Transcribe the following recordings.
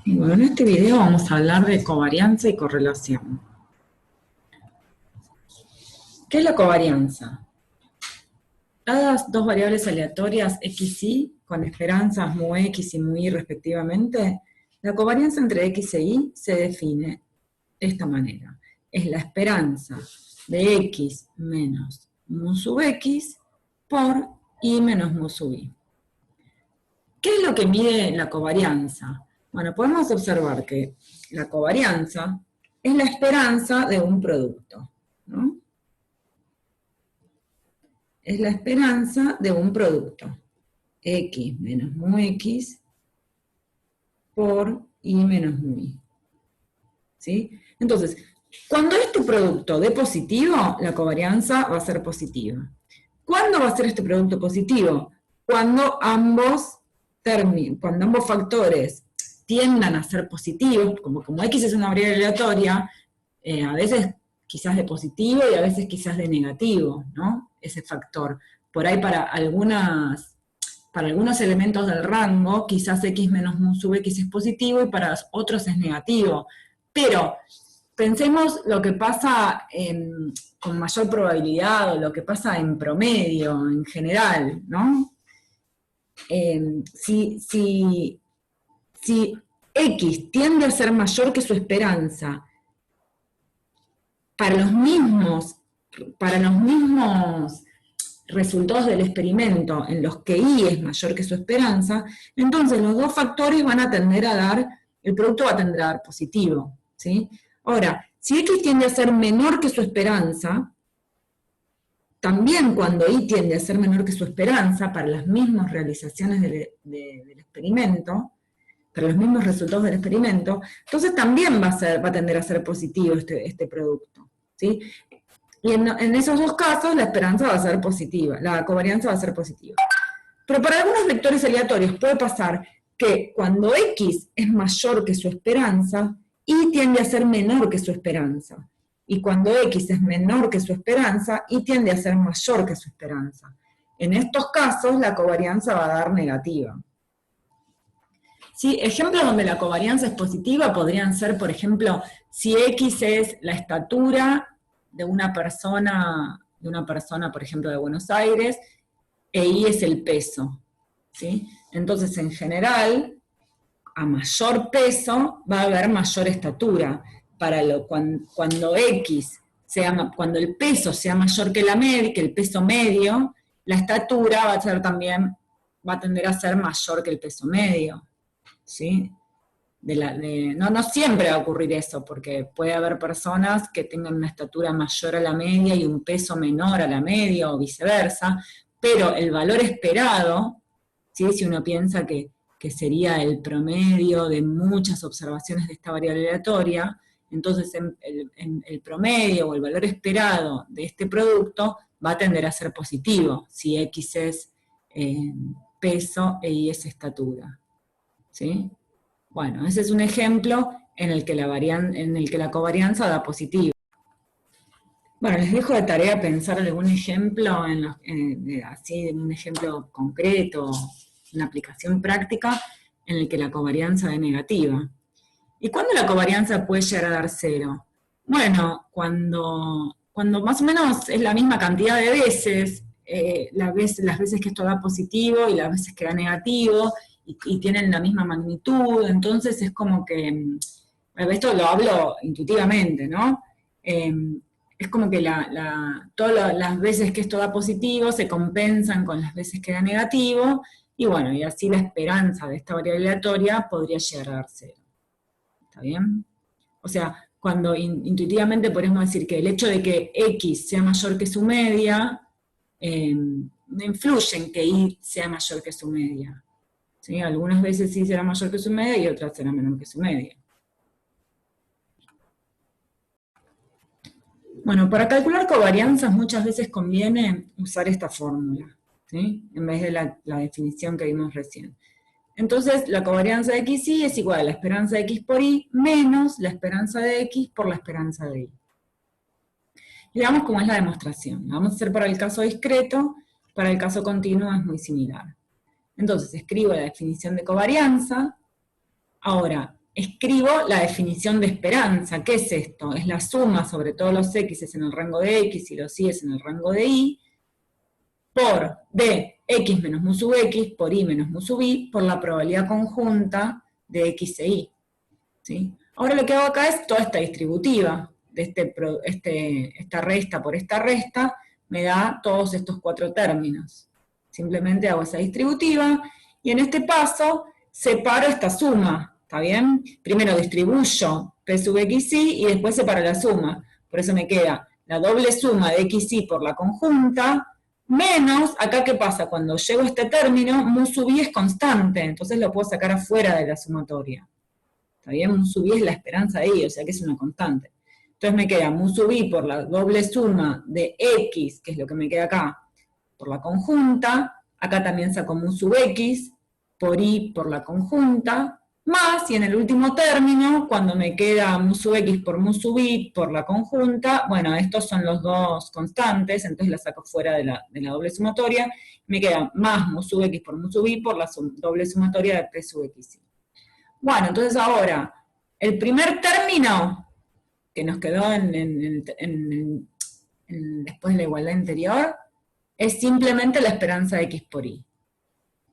Bueno, en este video vamos a hablar de covarianza y correlación. ¿Qué es la covarianza? Dadas dos variables aleatorias x y, con esperanzas mu x y mu y respectivamente, la covarianza entre x e y se define de esta manera. Es la esperanza de x menos mu sub x por y menos mu sub y. ¿Qué es lo que mide la covarianza? Bueno, podemos observar que la covarianza es la esperanza de un producto, ¿no? Es la esperanza de un producto. X menos mu x por y menos mu y. ¿Sí? Entonces, cuando este producto dé positivo, la covarianza va a ser positiva. ¿Cuándo va a ser este producto positivo? Cuando ambos factores tiendan a ser positivos, como x es una variable aleatoria, a veces quizás de positivo y a veces quizás de negativo, ¿no? Ese factor. Por ahí para algunos elementos del rango, quizás x menos mu sub x es positivo y para otros es negativo. Pero pensemos lo que pasa con mayor probabilidad o lo que pasa en promedio, en general, ¿no? Si x tiende a ser mayor que su esperanza para los mismos resultados del experimento en los que y es mayor que su esperanza, entonces los dos factores van a tender a dar, el producto va a tender a dar positivo, ¿sí? Ahora, si x tiende a ser menor que su esperanza, también cuando y tiende a ser menor que su esperanza para las mismas realizaciones del experimento, para los mismos resultados del experimento, entonces también va a tender a ser positivo este producto, ¿sí? Y en esos dos casos la esperanza va a ser positiva, la covarianza va a ser positiva. Pero para algunos vectores aleatorios puede pasar que cuando x es mayor que su esperanza, y tiende a ser menor que su esperanza. Y cuando x es menor que su esperanza, y tiende a ser mayor que su esperanza. En estos casos la covarianza va a dar negativa. ¿Sí? Ejemplos donde la covarianza es positiva podrían ser, por ejemplo, si x es la estatura de una persona, por ejemplo, de Buenos Aires, e y es el peso, ¿sí? Entonces, en general, a mayor peso va a haber mayor estatura. Cuando el peso sea mayor que el peso medio, la estatura va a tender a ser mayor que el peso medio, ¿sí? No siempre va a ocurrir eso, porque puede haber personas que tengan una estatura mayor a la media y un peso menor a la media, o viceversa, pero el valor esperado, ¿sí? Si uno piensa que sería el promedio de muchas observaciones de esta variable aleatoria, entonces el promedio o el valor esperado de este producto va a tender a ser positivo, si x es peso e y es estatura, ¿sí? Bueno, ese es un ejemplo en el que la covarianza da positivo. Bueno, les dejo de tarea pensar algún ejemplo, así, un ejemplo concreto, una aplicación práctica, en el que la covarianza dé negativa. ¿Y cuándo la covarianza puede llegar a dar cero? Bueno, cuando más o menos es la misma cantidad de veces, las veces que esto da positivo y las veces que da negativo, y tienen la misma magnitud, entonces es como que, esto lo hablo intuitivamente, ¿no? Es como que todas las veces que esto da positivo se compensan con las veces que da negativo, y bueno, y así la esperanza de esta variable aleatoria podría llegar a dar cero. ¿Está bien? O sea, cuando intuitivamente podemos decir que el hecho de que x sea mayor que su media, no influye en que y sea mayor que su media. ¿Sí? Algunas veces sí será mayor que su media y otras será menor que su media. Bueno, para calcular covarianzas muchas veces conviene usar esta fórmula, ¿sí? En vez de la definición que vimos recién. Entonces, la covarianza de x y es igual a la esperanza de x por y menos la esperanza de x por la esperanza de y. Y veamos cómo es la demostración. La vamos a hacer para el caso discreto, para el caso continuo es muy similar. Entonces, escribo la definición de covarianza. Ahora, escribo la definición de esperanza. ¿Qué es esto? Es la suma sobre todos los x en el rango de x y los y en el rango de y, de x menos mu sub x por y menos mu sub y por la probabilidad conjunta de x e y. ¿Sí? Ahora lo que hago acá es toda esta distributiva, de esta resta por esta resta, me da todos estos 4 términos. Simplemente hago esa distributiva, y en este paso separo esta suma, ¿está bien? Primero distribuyo p sub xy y después separo la suma. Por eso me queda la doble suma de xy por la conjunta, menos, acá ¿qué pasa? Cuando llego a este término, mu sub i es constante, entonces lo puedo sacar afuera de la sumatoria. ¿Está bien? Mu sub i es la esperanza de i, o sea que es una constante. Entonces me queda mu sub i por la doble suma de x, que es lo que me queda acá, por la conjunta, acá también saco mu sub x, por i por la conjunta, más, y en el último término, cuando me queda mu sub x por mu sub i por la conjunta, bueno, estos son los dos constantes, entonces la saco fuera de la doble sumatoria, me queda más mu sub x por mu sub i por la doble sumatoria de p sub xy. Bueno, entonces ahora, el primer término que nos quedó después de la igualdad anterior, es simplemente la esperanza de x por y.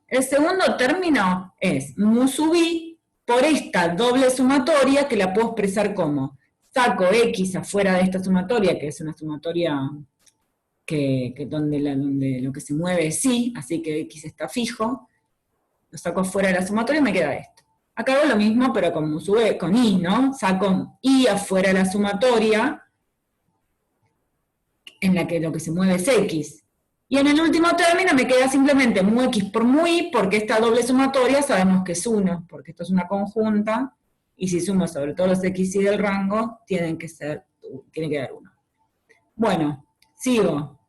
El segundo término es mu sub i por esta doble sumatoria, que la puedo expresar como, saco x afuera de esta sumatoria, que es una sumatoria donde lo que se mueve es y, así que x está fijo, lo saco afuera de la sumatoria y me queda esto. Acá hago lo mismo, pero con mu sub i, con i, ¿no? Saco i afuera de la sumatoria, en la que lo que se mueve es x. Y en el último término me queda simplemente mu x por mu y, porque esta doble sumatoria sabemos que es 1, porque esto es una conjunta, y si sumo sobre todos los x y del rango, tiene que dar 1. Bueno, sigo.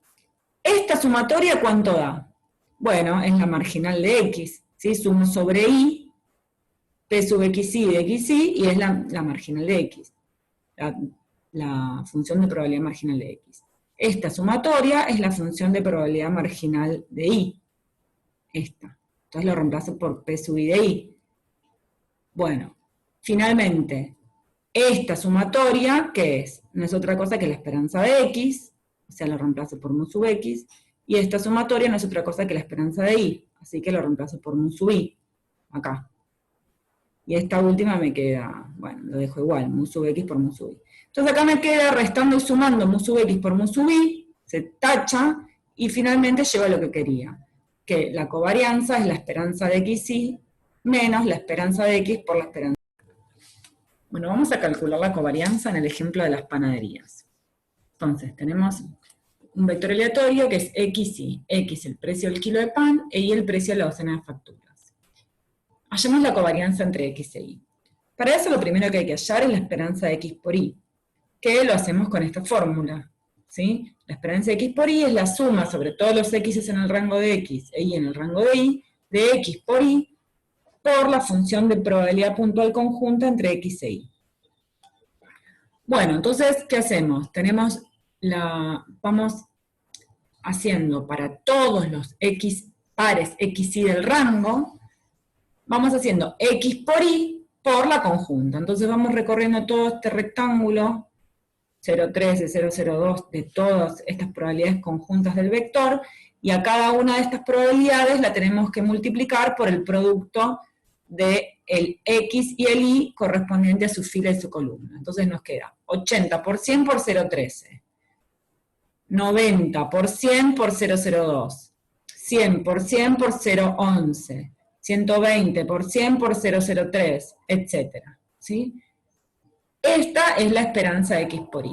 ¿Esta sumatoria cuánto da? Bueno, es la marginal de x, ¿sí? Sumo sobre y, p sub xy de xy, y es la marginal de x, la función de probabilidad marginal de x. Esta sumatoria es la función de probabilidad marginal de i. Esta. Entonces lo reemplazo por p sub i de i. Bueno, finalmente, esta sumatoria, ¿qué es? No es otra cosa que la esperanza de x, o sea, lo reemplazo por mu sub x, y esta sumatoria no es otra cosa que la esperanza de i, así que lo reemplazo por mu sub i, acá. Y esta última me queda, bueno, lo dejo igual, mu sub x por mu sub i. Entonces acá me queda restando y sumando mu sub x por mu sub i, se tacha, y finalmente llego a lo que quería, que la covarianza es la esperanza de xy menos la esperanza de x por la esperanza. Bueno, vamos a calcular la covarianza en el ejemplo de las panaderías. Entonces, tenemos un vector aleatorio que es xy, x el precio del kilo de pan, e y el precio de la docena de facturas. Hallemos la covarianza entre x e y. Para eso lo primero que hay que hallar es la esperanza de x por y, que lo hacemos con esta fórmula, ¿sí? La esperanza de x por y es la suma sobre todos los x en el rango de x e y en el rango de y, de x por y, por la función de probabilidad puntual conjunta entre x e y. Bueno, entonces, ¿qué hacemos? Vamos haciendo para todos los x pares xy del rango, vamos haciendo x por y por la conjunta. Entonces vamos recorriendo todo este rectángulo, 0,13, 0,02, de todas estas probabilidades conjuntas del vector, y a cada una de estas probabilidades la tenemos que multiplicar por el producto del x y el y correspondiente a su fila y su columna. Entonces nos queda 80 por 100 por 0,13, 90 por 100 por 0,02, 100 por 100 por 0,11, 120 por 100 por 0,03, etc. ¿Sí? Esta es la esperanza de x por y.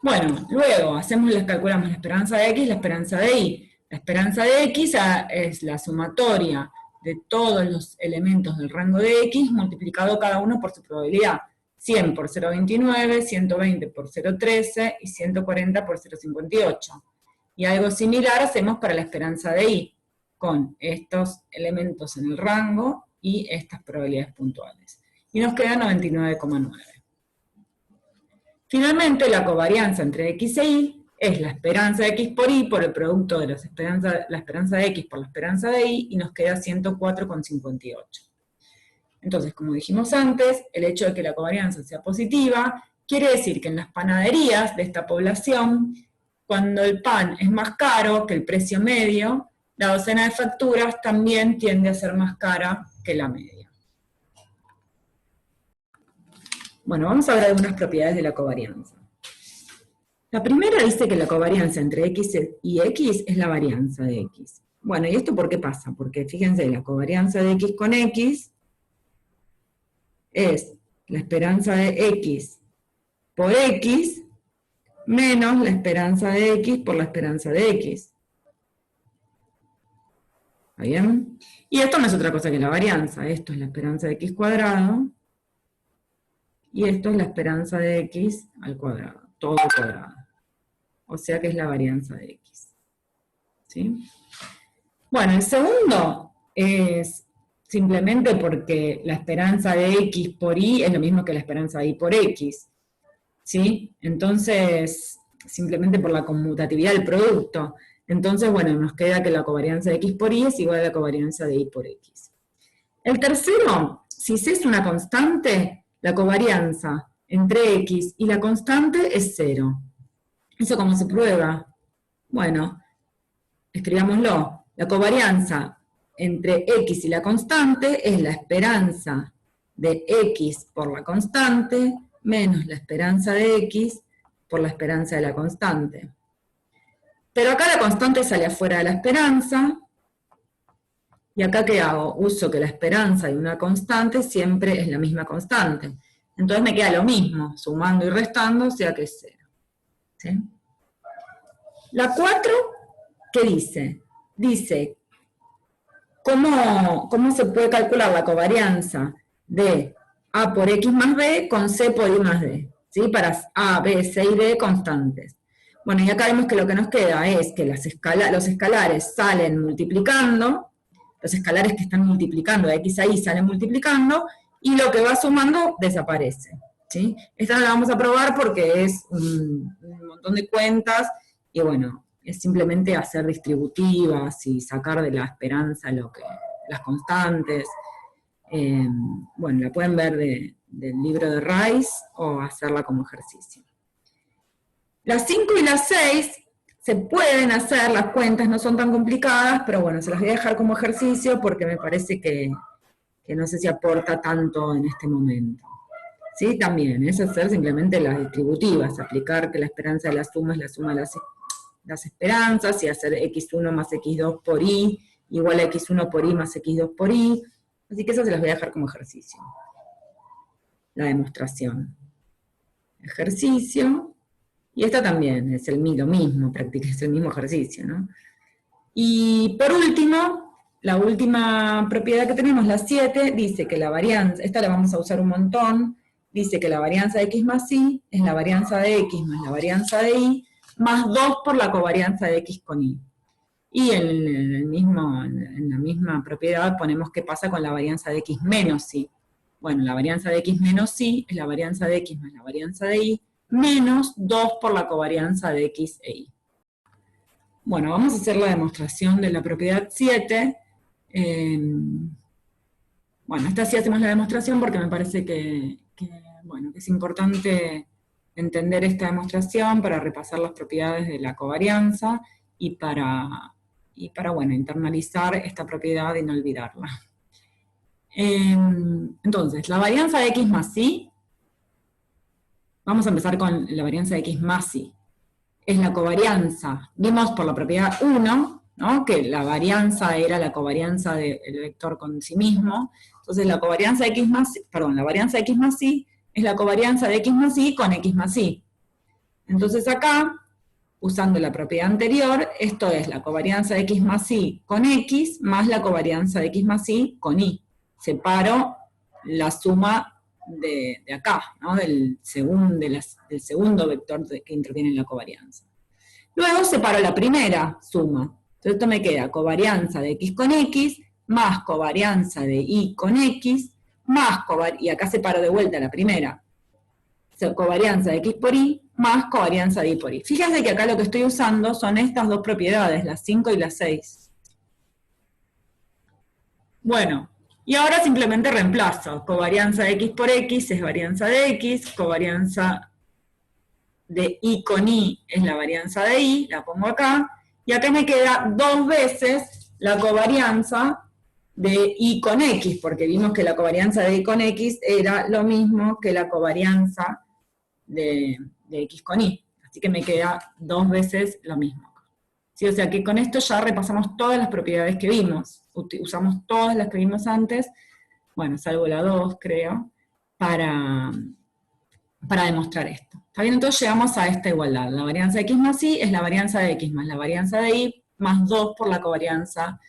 Bueno, luego calculamos la esperanza de x y la esperanza de y. La esperanza de x es la sumatoria de todos los elementos del rango de x multiplicado cada uno por su probabilidad. 100 por 0,29, 120 por 0,13 y 140 por 0,58. Y algo similar hacemos para la esperanza de y, con estos elementos en el rango y estas probabilidades puntuales. Y nos queda 99,9. Finalmente, la covarianza entre x e y es la esperanza de x por y por el producto de la esperanza de x por la esperanza de y, y nos queda 104,58. Entonces, como dijimos antes, el hecho de que la covarianza sea positiva quiere decir que en las panaderías de esta población, cuando el pan es más caro que el precio medio, la docena de facturas también tiende a ser más cara que la media. Bueno, vamos a ver algunas propiedades de la covarianza. La primera dice que la covarianza entre x y x es la varianza de x. Bueno, ¿y esto por qué pasa? Porque fíjense, la covarianza de x con x es la esperanza de x por x menos la esperanza de x por la esperanza de x. ¿Está bien? Y esto no es otra cosa que la varianza. Esto es la esperanza de x cuadrado y esto es la esperanza de x al cuadrado, todo cuadrado. O sea que es la varianza de x. ¿Sí? Bueno, el segundo es simplemente porque la esperanza de x por y es lo mismo que la esperanza de y por x. ¿Sí? Entonces, simplemente por la conmutatividad del producto. Entonces, bueno, nos queda que la covarianza de x por y es igual a la covarianza de y por x. El tercero, si c es una constante, la covarianza entre x y la constante es 0. ¿Eso cómo se prueba? Bueno, escribámoslo. La covarianza entre x y la constante es la esperanza de x por la constante menos la esperanza de x por la esperanza de la constante. Pero acá la constante sale afuera de la esperanza, y acá ¿qué hago? Uso que la esperanza de una constante siempre es la misma constante. Entonces me queda lo mismo, sumando y restando, o sea que es 0. ¿Sí? La 4, ¿qué dice? Dice, ¿cómo se puede calcular la covarianza de a por x más b con c por y más d? ¿Sí? Para a, b, c y d constantes. Bueno, y acá vemos que lo que nos queda es que los escalares salen multiplicando, los escalares que están multiplicando de x a y salen multiplicando, y lo que va sumando desaparece. ¿Sí? Esta no la vamos a probar porque es un montón de cuentas, y bueno, es simplemente hacer distributivas y sacar de la esperanza las constantes. Bueno, la pueden ver del libro de Rice o hacerla como ejercicio. Las 5 y las 6 se pueden hacer, las cuentas no son tan complicadas, pero bueno, se las voy a dejar como ejercicio porque me parece que no sé si aporta tanto en este momento. ¿Sí? También es hacer simplemente las distributivas, aplicar que la esperanza de la suma es la suma de las esperanzas, y hacer x1 más x2 por y igual a x1 por y más x2 por y. Así que eso se las voy a dejar como ejercicio. La demostración. Ejercicio. Y esta también es lo mismo, es el mismo ejercicio, ¿no? Y por último, la última propiedad que tenemos, la 7, dice que la varianza, esta la vamos a usar un montón, dice que la varianza de x más y es la varianza de x más la varianza de y, más 2 por la covarianza de x con y. Y en la misma propiedad ponemos qué pasa con la varianza de x menos y. Bueno, la varianza de x menos y es la varianza de x más la varianza de y, menos 2 por la covarianza de x e y. Bueno, vamos a hacer la demostración de la propiedad 7. Bueno, esta sí hacemos la demostración porque me parece que es importante entender esta demostración para repasar las propiedades de la covarianza y para internalizar esta propiedad y no olvidarla. Entonces, la varianza de x más y, vamos a empezar con la varianza de x más y, es la covarianza, vimos por la propiedad 1, ¿no? Que la varianza era la covarianza del vector con sí mismo, entonces la varianza de x más y es la covarianza de x más y con x más y. Entonces acá, usando la propiedad anterior, esto es la covarianza de x más y con x, más la covarianza de x más y con y. Separo la suma de acá, ¿no? del segundo vector que interviene en la covarianza. Luego separo la primera suma. Entonces esto me queda covarianza de x con x, más covarianza de y con x, y acá separo de vuelta la primera, covarianza de x por y, más covarianza de y por y. Fíjense que acá lo que estoy usando son estas dos propiedades, las 5 y las 6. Bueno, Y ahora simplemente reemplazo. Covarianza de X por X es varianza de X, covarianza de Y con Y es la varianza de Y, la pongo acá, y acá me queda 2 veces la covarianza de Y con X, porque vimos que la covarianza de Y con X era lo mismo que la covarianza de X con Y. Así que me queda 2 veces lo mismo. ¿Sí? O sea que con esto ya repasamos todas las propiedades que vimos. Usamos todas las que vimos antes, bueno, salvo la 2, creo, para demostrar esto. ¿Está bien? Entonces llegamos a esta igualdad. La varianza de X más Y es la varianza de X más la varianza de Y más 2 por la covarianza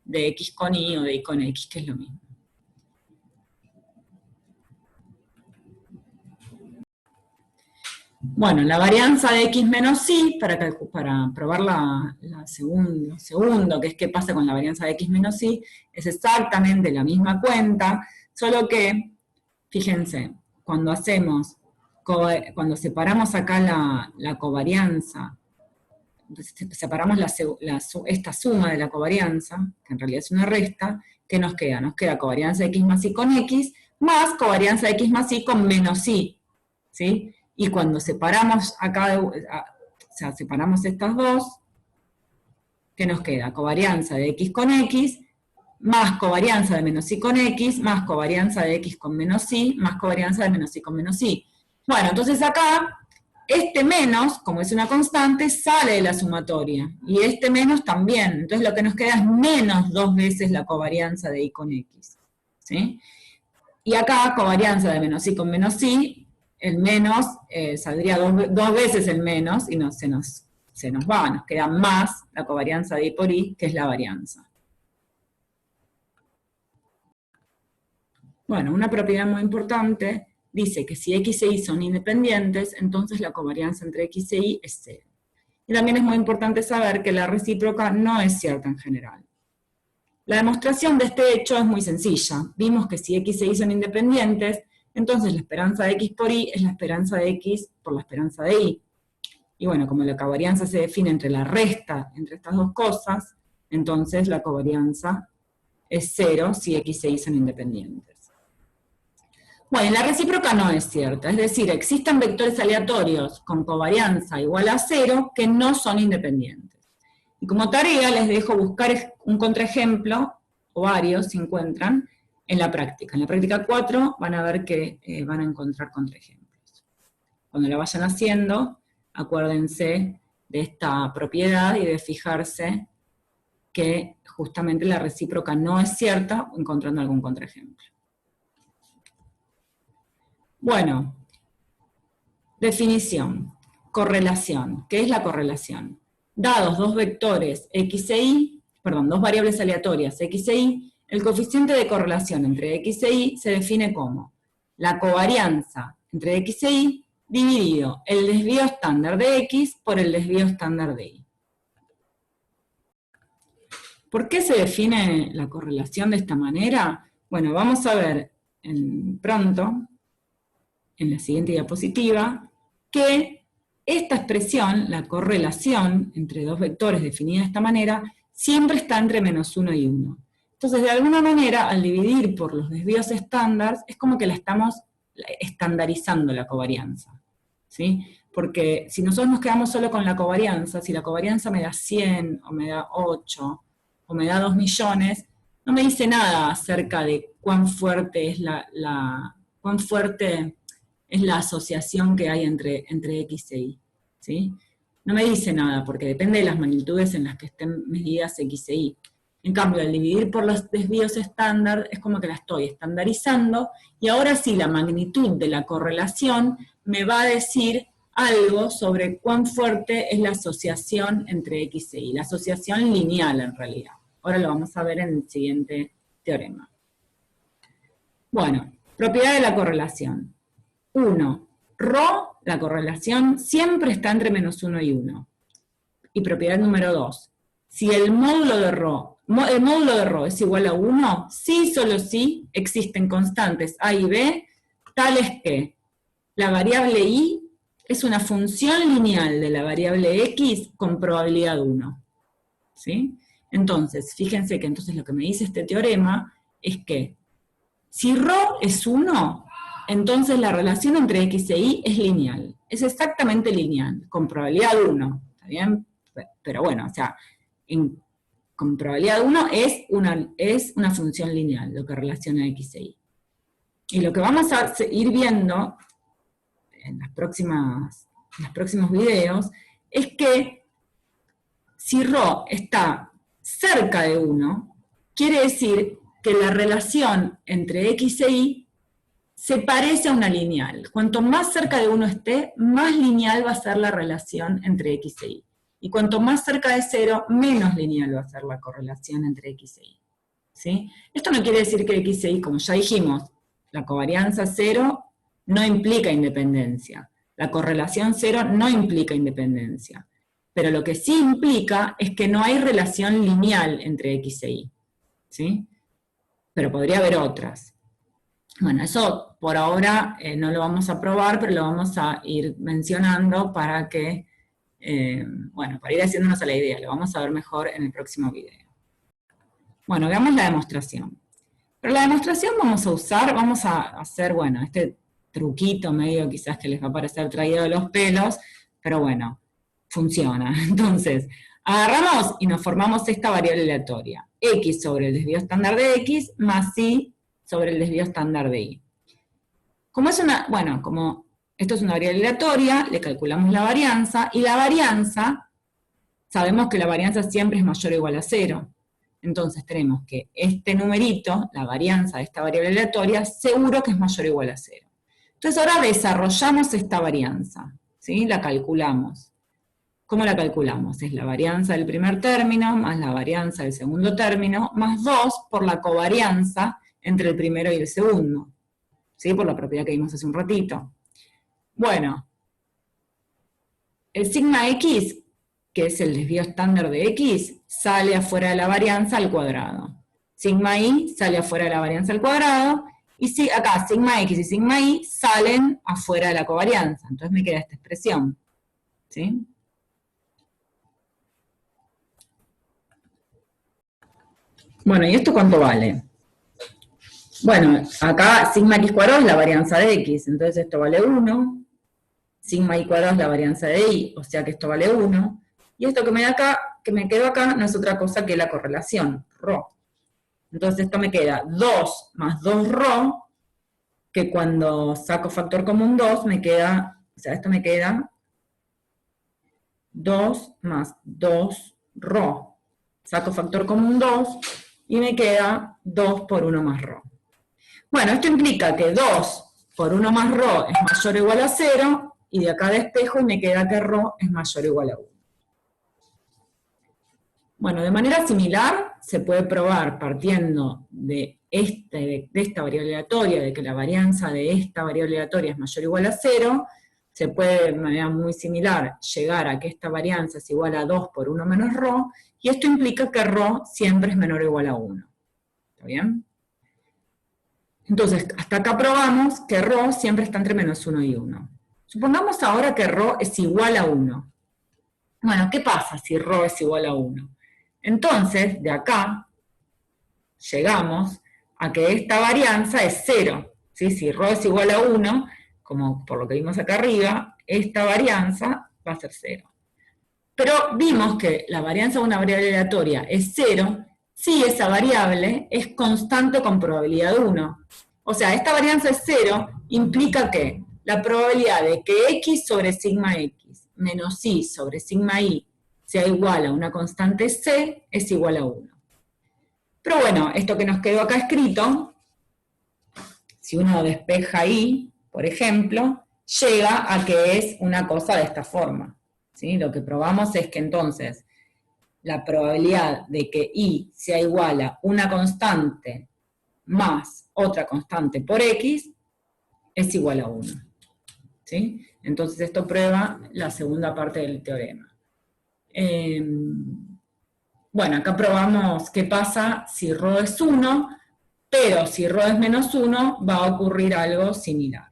de X con Y o de Y con X, que es lo mismo. Bueno, la varianza de X menos Y, para probar lo segundo, que es qué pasa con la varianza de X menos Y, es exactamente la misma cuenta, solo que, fíjense, cuando separamos acá la covarianza, separamos esta suma de la covarianza, que en realidad es una resta, ¿qué nos queda? Nos queda covarianza de X más Y con X, más covarianza de X más Y con menos Y, ¿sí? Y cuando separamos acá, o sea, separamos estas dos, ¿qué nos queda? Covarianza de X con X, más covarianza de menos Y con X, más covarianza de X con menos Y, más covarianza de menos Y con menos Y. Bueno, entonces acá, este menos, como es una constante, sale de la sumatoria. Y este menos también. Entonces lo que nos queda es menos 2 veces la covarianza de Y con X. ¿Sí? Y acá, covarianza de menos Y con menos Y, el menos saldría 2 veces el menos, y se nos va, nos queda más la covarianza de Y por Y, que es la varianza. Bueno, una propiedad muy importante dice que si X e Y son independientes, entonces la covarianza entre X e Y es 0. Y también es muy importante saber que la recíproca no es cierta en general. La demostración de este hecho es muy sencilla. Vimos que si X e Y son independientes, entonces la esperanza de X por Y es la esperanza de X por la esperanza de Y. Y bueno, como la covarianza se define entre la resta entre estas dos cosas, entonces la covarianza es 0 si X e Y son independientes. Bueno, la recíproca no es cierta, es decir, existen vectores aleatorios con covarianza igual a 0 que no son independientes. Y como tarea les dejo buscar un contraejemplo, o varios si encuentran, en la práctica. En la práctica 4 van a ver que van a encontrar contraejemplos. Cuando lo vayan haciendo, acuérdense de esta propiedad y de fijarse que justamente la recíproca no es cierta encontrando algún contraejemplo. Bueno, definición, correlación. ¿Qué es la correlación? Dados dos vectores x e y, dos variables aleatorias x e y, el coeficiente de correlación entre x e y se define como la covarianza entre x e y dividido el desvío estándar de x por el desvío estándar de y. ¿Por qué se define la correlación de esta manera? Bueno, vamos a ver pronto, en la siguiente diapositiva, que esta expresión, la correlación entre dos vectores definida de esta manera, siempre está entre menos 1 y 1. Entonces, de alguna manera, al dividir por los desvíos estándar, es como que la estamos estandarizando la covarianza, ¿sí? Porque si nosotros nos quedamos solo con la covarianza, si la covarianza me da 100, o me da 8, o me da 2 millones, no me dice nada acerca de cuán fuerte es la asociación que hay entre X e Y, ¿sí? No me dice nada, porque depende de las magnitudes en las que estén medidas X e Y. En cambio, al dividir por los desvíos estándar, es como que la estoy estandarizando, y ahora sí, la magnitud de la correlación me va a decir algo sobre cuán fuerte es la asociación entre X e Y, la asociación lineal en realidad. Ahora lo vamos a ver en el siguiente teorema. Bueno, propiedad de la correlación. 1. Rho, la correlación, siempre está entre menos 1 y 1. Y propiedad número 2. Si el módulo de Rho es igual a 1, sí, solo sí, existen constantes A y B, tales que la variable Y es una función lineal de la variable X con probabilidad 1. ¿Sí? Entonces, fíjense que entonces lo que me dice este teorema es que si ρ es 1, entonces la relación entre x e y es lineal. Es exactamente lineal, con probabilidad 1, ¿está bien? Pero bueno, o sea, con probabilidad 1 es una función lineal, lo que relaciona x e y. Y lo que vamos a ir viendo en los próximos videos es que si ρ está cerca de 1, quiere decir que la relación entre x e y se parece a una lineal. Cuanto más cerca de 1 esté, más lineal va a ser la relación entre x e y. Y cuanto más cerca de 0, menos lineal va a ser la correlación entre x e y. ¿Sí? Esto no quiere decir que x e y, como ya dijimos, la covarianza 0 no implica independencia. La correlación 0 no implica independencia. Pero lo que sí implica es que no hay relación lineal entre x e y. ¿Sí? Pero podría haber otras. Bueno, eso por ahora no lo vamos a probar, pero lo vamos a ir mencionando para que, bueno, para ir haciéndonos a la idea. Lo vamos a ver mejor en el próximo video. Bueno, veamos la demostración. Pero la demostración vamos a hacer, bueno, este truquito medio quizás que les va a parecer traído de los pelos, pero bueno, funciona. Entonces, agarramos y nos formamos esta variable aleatoria. X sobre el desvío estándar de X más Y sobre el desvío estándar de Y. Como esto es una variable aleatoria, le calculamos la varianza, y la varianza, sabemos que la varianza siempre es mayor o igual a 0. Entonces tenemos que este numerito, la varianza de esta variable aleatoria, seguro que es mayor o igual a 0. Entonces ahora desarrollamos esta varianza, ¿sí? La calculamos. ¿Cómo la calculamos? Es la varianza del primer término más la varianza del segundo término, más 2 por la covarianza entre el primero y el segundo, ¿sí? Por la propiedad que vimos hace un ratito. Bueno, el sigma x, que es el desvío estándar de x, sale afuera de la varianza al cuadrado. Sigma y sale afuera de la varianza al cuadrado, y acá sigma x y sigma y salen afuera de la covarianza. Entonces me queda esta expresión, ¿sí? Bueno, ¿y esto cuánto vale? Bueno, acá sigma x cuadrado es la varianza de x, entonces esto vale 1. Sigma y cuadrado es la varianza de y, o sea que esto vale 1. Y esto que me quedó acá no es otra cosa que la correlación, ρ. Entonces esto me queda 2 más 2ρ, que cuando saco factor común 2 me queda, o sea, esto me queda 2 más 2ρ. Saco factor común 2 y me queda 2 por 1 más ρ. Bueno, esto implica que 2 por 1 más ρ es mayor o igual a 0, y de acá despejo y me queda que ρ es mayor o igual a 1. Bueno, de manera similar se puede probar partiendo de esta variable aleatoria, de que la varianza de esta variable aleatoria es mayor o igual a 0, se puede de manera muy similar llegar a que esta varianza es igual a 2 por 1 menos ρ, y esto implica que ρ siempre es menor o igual a 1. ¿Está bien? Entonces, hasta acá probamos que ρ siempre está entre menos 1 y 1. Supongamos ahora que ρ es igual a 1. Bueno, ¿qué pasa si ρ es igual a 1? Entonces, de acá, llegamos a que esta varianza es 0. ¿Sí? Si ρ es igual a 1, como por lo que vimos acá arriba, esta varianza va a ser 0. Pero vimos que la varianza de una variable aleatoria es 0 si esa variable es constante con probabilidad 1. O sea, esta varianza es 0 implica que la probabilidad de que x sobre sigma x menos y sobre sigma y sea igual a una constante c es igual a 1. Pero bueno, esto que nos quedó acá escrito, si uno despeja y, por ejemplo, llega a que es una cosa de esta forma. ¿Sí? Lo que probamos es que entonces la probabilidad de que y sea igual a una constante más otra constante por x es igual a 1. ¿Sí? Entonces esto prueba la segunda parte del teorema. Bueno, acá probamos qué pasa si ρ es 1, pero si ρ es menos 1 va a ocurrir algo similar.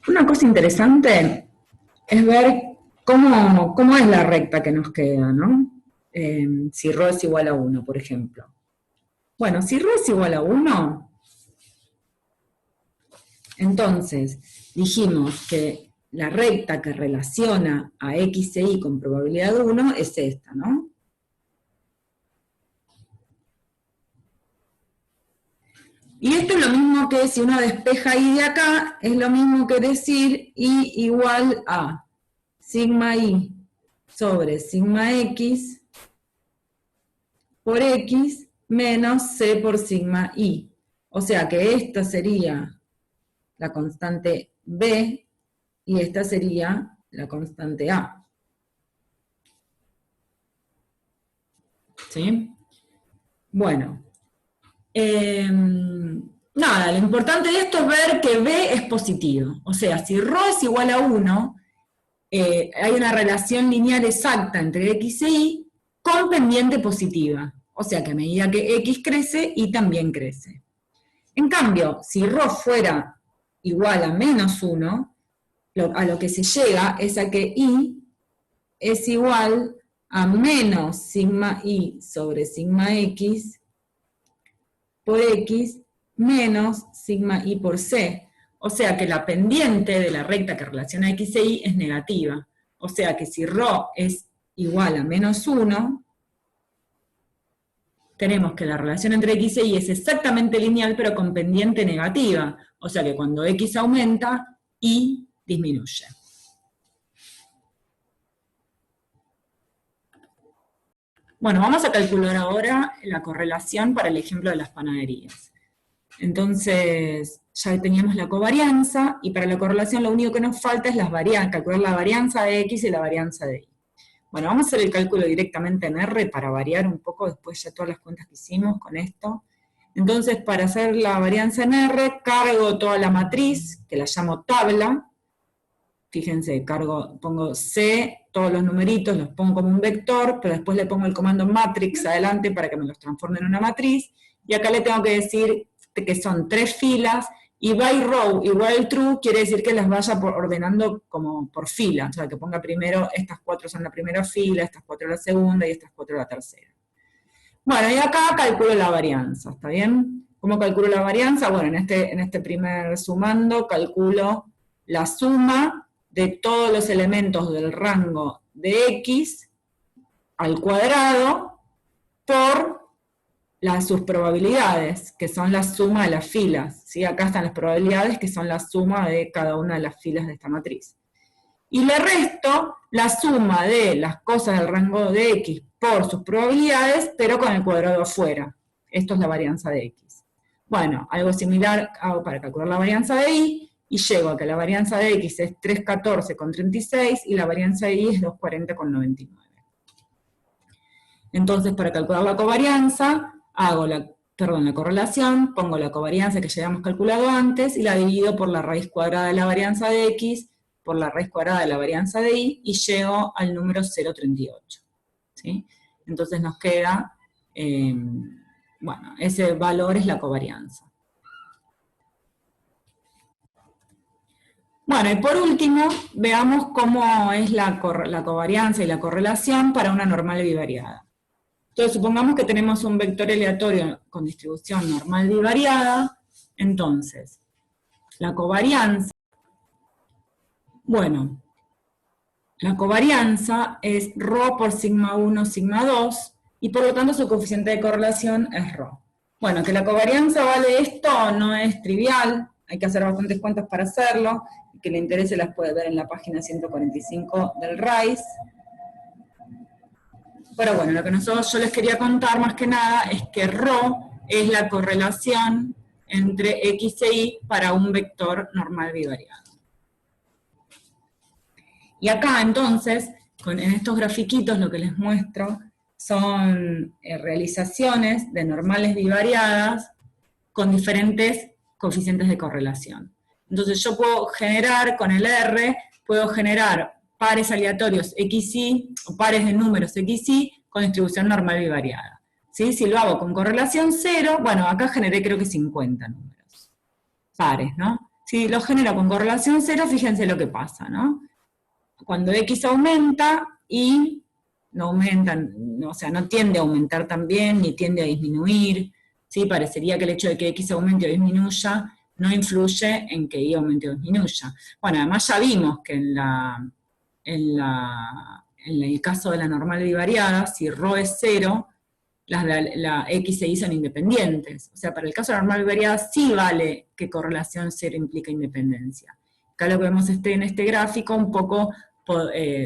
Una cosa interesante es ver ¿cómo es la recta que nos queda, no? Si ρ es igual a 1, por ejemplo. Bueno, si ρ es igual a 1, entonces dijimos que la recta que relaciona a x e y con probabilidad 1 es esta, ¿no? Y esto es lo mismo que si uno despeja y de acá, es lo mismo que decir y igual a sigma i sobre sigma x por x menos c por sigma i. O sea que esta sería la constante b y esta sería la constante a. ¿Sí? Bueno. Nada, lo importante de esto es ver que b es positivo. O sea, si ρ es igual a 1, hay una relación lineal exacta entre x e y con pendiente positiva. O sea que a medida que x crece, y también crece. En cambio, si ρ fuera igual a menos 1, a lo que se llega es a que i es igual a menos sigma i sobre sigma x por x menos sigma i por c. O sea que la pendiente de la recta que relaciona x e y es negativa. O sea que si ρ es igual a menos 1, tenemos que la relación entre x e y es exactamente lineal, pero con pendiente negativa. O sea que cuando x aumenta, y disminuye. Bueno, vamos a calcular ahora la correlación para el ejemplo de las panaderías. Entonces, ya teníamos la covarianza, y para la correlación lo único que nos falta es calcular la varianza de x y la varianza de y. Bueno, vamos a hacer el cálculo directamente en R para variar un poco después ya todas las cuentas que hicimos con esto. Entonces, para hacer la varianza en R, cargo toda la matriz, que la llamo tabla. Fíjense, pongo C, todos los numeritos los pongo como un vector, pero después le pongo el comando matrix adelante para que me los transforme en una matriz, y acá le tengo que decir que son 3 filas, y by row igual true quiere decir que las vaya ordenando como por fila, o sea, que ponga primero, estas 4 son la primera fila, estas 4 la segunda, y estas 4 la tercera. Bueno, y acá calculo la varianza, ¿está bien? ¿Cómo calculo la varianza? Bueno, en este primer sumando calculo la suma de todos los elementos del rango de x al cuadrado por sus probabilidades, que son la suma de las filas. ¿Sí? Acá están las probabilidades, que son la suma de cada una de las filas de esta matriz. Y le resto la suma de las cosas del rango de x por sus probabilidades, pero con el cuadrado afuera. Esto es la varianza de x. Bueno, algo similar hago para calcular la varianza de y llego a que la varianza de x es 314,36 y la varianza de y es 240,99. Entonces, para calcular la covarianza, hago la correlación, pongo la covarianza que ya habíamos calculado antes y la divido por la raíz cuadrada de la varianza de x por la raíz cuadrada de la varianza de y llego al número 0,38. ¿Sí? Entonces nos queda, bueno, ese valor es la covarianza. Bueno, y por último, veamos cómo es la covarianza y la correlación para una normal bivariada. Entonces, supongamos que tenemos un vector aleatorio con distribución normal bivariada, entonces, la covarianza, bueno, la covarianza es ρ por sigma 1, sigma 2, y por lo tanto su coeficiente de correlación es ρ. Bueno, que la covarianza vale esto no es trivial, hay que hacer bastantes cuentas para hacerlo, y que le interese las puede ver en la página 145 del RAIS. Pero bueno, lo que yo les quería contar más que nada es que ρ es la correlación entre x e y para un vector normal bivariado. Y acá entonces, en estos grafiquitos lo que les muestro son realizaciones de normales bivariadas con diferentes coeficientes de correlación. Entonces yo puedo generar, con el R, puedo generar pares aleatorios XY, o pares de números XY, con distribución normal bivariada. ¿Sí? Si lo hago con correlación 0, bueno, acá generé creo que 50 números. Pares, ¿no? Si lo genero con correlación 0, fíjense lo que pasa, ¿no? cuando X aumenta, Y no aumenta, no, o sea, no tiende a aumentar también, ni tiende a disminuir, ¿sí? Parecería que el hecho de que X aumente o disminuya no influye en que Y aumente o disminuya. Bueno, además ya vimos que en el caso de la normal bivariada, si ρ es 0, la X e Y son independientes. O sea, para el caso de la normal bivariada sí vale que correlación 0 implica independencia. Acá lo que vemos en este gráfico un poco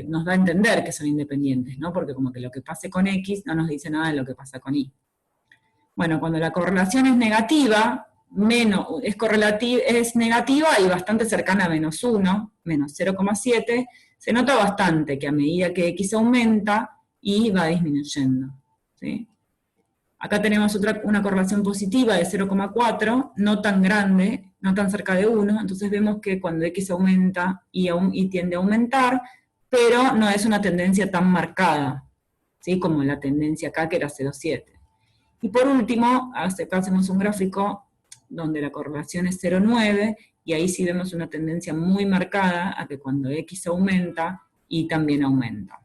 nos da a entender que son independientes, ¿no? Porque como que lo que pase con X no nos dice nada de lo que pasa con Y. Bueno, cuando la correlación es negativa, es negativa y bastante cercana a menos 1, menos 0,7, se nota bastante que a medida que X aumenta, Y va disminuyendo, ¿sí? Acá tenemos una correlación positiva de 0,4, no tan grande, no tan cerca de 1, entonces vemos que cuando X aumenta, Y tiende a aumentar, pero no es una tendencia tan marcada, ¿sí? Como la tendencia acá que era 0,7. Y por último, acá hacemos un gráfico donde la correlación es 0,9, y ahí sí vemos una tendencia muy marcada a que cuando X aumenta, Y también aumenta.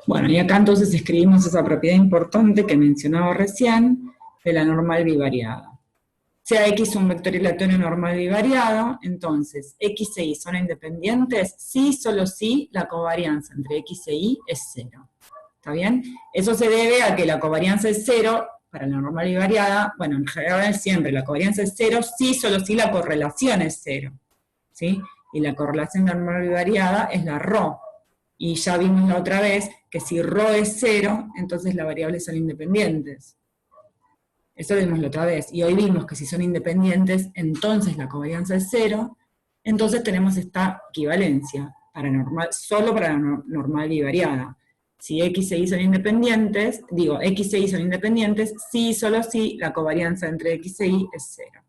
Bueno, y acá entonces escribimos esa propiedad importante que mencionaba recién, de la normal bivariada. Sea X un vector aleatorio normal bivariado, entonces X e Y son independientes si, solo si, la covarianza entre X e Y es 0. ¿Está bien? Eso se debe a que la covarianza es 0 para la normal bivariada, bueno, en general siempre, la covarianza es 0 si, solo si la correlación es 0. ¿Sí? Y la correlación normal bivariada es la ρ. Y ya vimos la otra vez que si ρ es 0, entonces las variables son independientes. Eso lo vimos la otra vez. Y hoy vimos que si son independientes, entonces la covarianza es 0. Entonces tenemos esta equivalencia solo para la normal bivariada. Si X e Y son independientes, X e Y son independientes, si y solo si la covarianza entre X e Y es 0.